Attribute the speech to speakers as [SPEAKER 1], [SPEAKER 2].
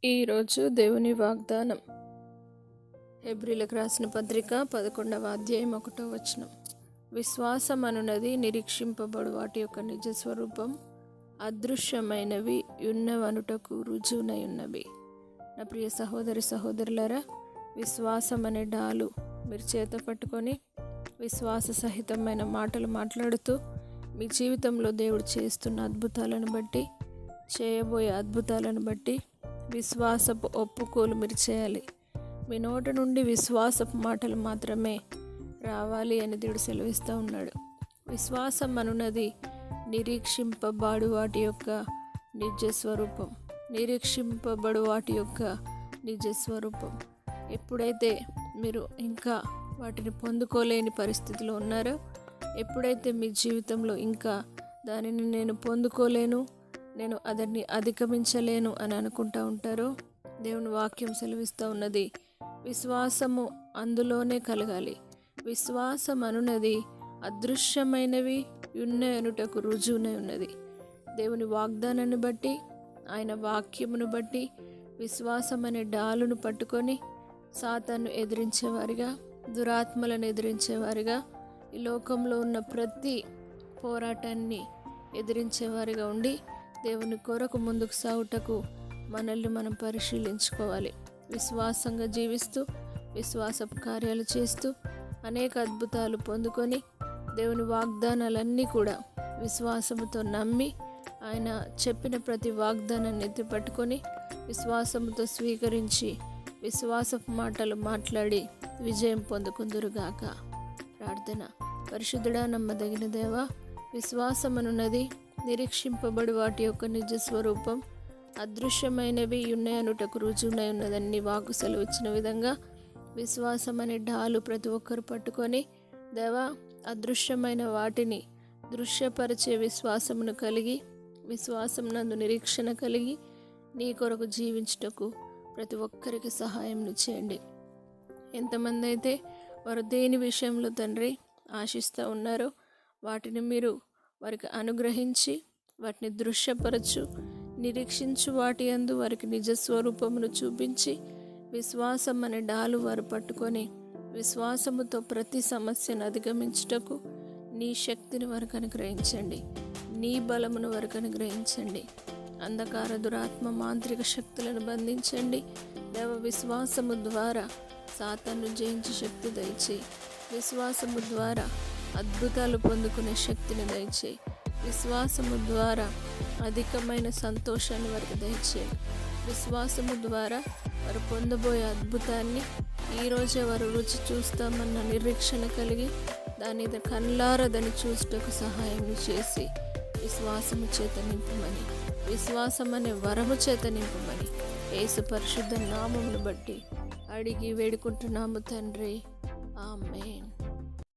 [SPEAKER 1] ఈరోజు దేవుని వాగ్దానం. హెబ్రీలకు రాసిన పత్రిక 11వ అధ్యాయం 1వ వచనం. విశ్వాసం అనున్నది నిరీక్షింపబడు వాటి యొక్క నిజ స్వరూపం, అదృశ్యమైనవి ఉన్నవనుటకు రుజువునై ఉన్నవి. నా ప్రియ సహోదరి సహోదరులారా, విశ్వాసం అనే డాలు మీరు చేత పట్టుకొని విశ్వాస సహితమైన మాటలు మాట్లాడుతూ మీ జీవితంలో దేవుడు చేస్తున్న అద్భుతాలను బట్టి, చేయబోయే అద్భుతాలను బట్టి విశ్వాసపు ఒప్పుకోలు మీరు చేయాలి. మీ నోట నుండి విశ్వాసపు మాటలు మాత్రమే రావాలి అని దేవుడు సెలవిస్తూ ఉన్నాడు. విశ్వాసం అనున్నది నిరీక్షింపబడు వాటి యొక్క నిజ స్వరూపం. నిరీక్షింపబడు వాటి యొక్క నిజ స్వరూపం. ఎప్పుడైతే మీరు ఇంకా వాటిని పొందుకోలేని పరిస్థితిలో ఉన్నారో, ఎప్పుడైతే మీ జీవితంలో ఇంకా దానిని నేను పొందుకోలేను, నేను అతన్ని అధిగమించలేను అని అనుకుంటూ ఉంటారో, దేవుని వాక్యం సెలవిస్తూ ఉన్నది విశ్వాసము అందులోనే కలగాలి. విశ్వాసం అనున్నది అదృశ్యమైనవి ఉన్ననుటకు రుజువునై ఉన్నది. దేవుని వాగ్దానాన్ని బట్టి, ఆయన వాక్యమును బట్టి విశ్వాసం అనే డాలును పట్టుకొని సాతాను ఎదిరించేవారిగా, దురాత్మలను ఎదిరించేవారిగా, ఈ లోకంలో ఉన్న ప్రతి పోరాటాన్ని ఎదిరించేవారిగా ఉండి దేవుని కొరకు ముందుకు సాగుటకు మనల్ని మనం పరిశీలించుకోవాలి. విశ్వాసంగా జీవిస్తూ, విశ్వాసపు కార్యాలు చేస్తూ, అనేక అద్భుతాలు పొందుకొని దేవుని వాగ్దానాలన్నీ కూడా విశ్వాసముతో నమ్మి, ఆయన చెప్పిన ప్రతి వాగ్దానాన్ని ఎత్తిపట్టుకొని విశ్వాసముతో స్వీకరించి విశ్వాసపు మాటలు మాట్లాడి విజయం పొందుకుందురుగాక. ప్రార్థన. పరిశుద్ధుడా, నమ్మదగిన దేవా, విశ్వాసమనున్నది నిరీక్షింపబడి వాటి యొక్క నిజ స్వరూపం, అదృశ్యమైనవి ఉన్నాయనుటకు రుజువునై ఉన్నదని వాకు సెలవిచ్చిన విధంగా విశ్వాసం అనే డాలు ప్రతి ఒక్కరు పట్టుకొని, దేవా, అదృశ్యమైన వాటిని దృశ్యపరిచే విశ్వాసమును కలిగి, విశ్వాసం నందు నిరీక్షణ కలిగి నీ కొరకు జీవించుటకు ప్రతి ఒక్కరికి సహాయం చేయండి. ఎంతమంది అయితే వారు దేని విషయంలో తండ్రి ఆశిస్తూ ఉన్నారో వాటిని మీరు వారికి అనుగ్రహించి వాటిని దృశ్యపరచు, నిరీక్షించు వాటి యందు వారికి నిజ స్వరూపమును చూపించి విశ్వాసం అనే డాలు వారు పట్టుకొని విశ్వాసముతో ప్రతి సమస్యను అధిగమించుటకు నీ శక్తిని వారికి అనుగ్రహించండి, నీ బలమును వారికి అనుగ్రహించండి. అంధకార దురాత్మ మాంత్రిక శక్తులను బంధించండి. దేవ, విశ్వాసము ద్వారా సాతాను జయించే శక్తి దయచేయి. విశ్వాసము ద్వారా అద్భుతాలు పొందుకునే శక్తిని దయచేయి. విశ్వాసము ద్వారా అధికమైన సంతోషాన్ని వారికి దయచేయి. విశ్వాసము ద్వారా వారు పొందబోయే అద్భుతాన్ని ఈరోజే వారు రుచి చూస్తామన్న నిరీక్షణ కలిగి దాని కళ్ళారదని చూసుటకు సహాయం చేసి విశ్వాసము చేత నింపమని, విశ్వాసం అనే వరము చేత నింపమని యేసు పరిశుద్ధ నామమును బట్టి అడిగి వేడుకుంటున్నాము తండ్రి. ఆమేన్.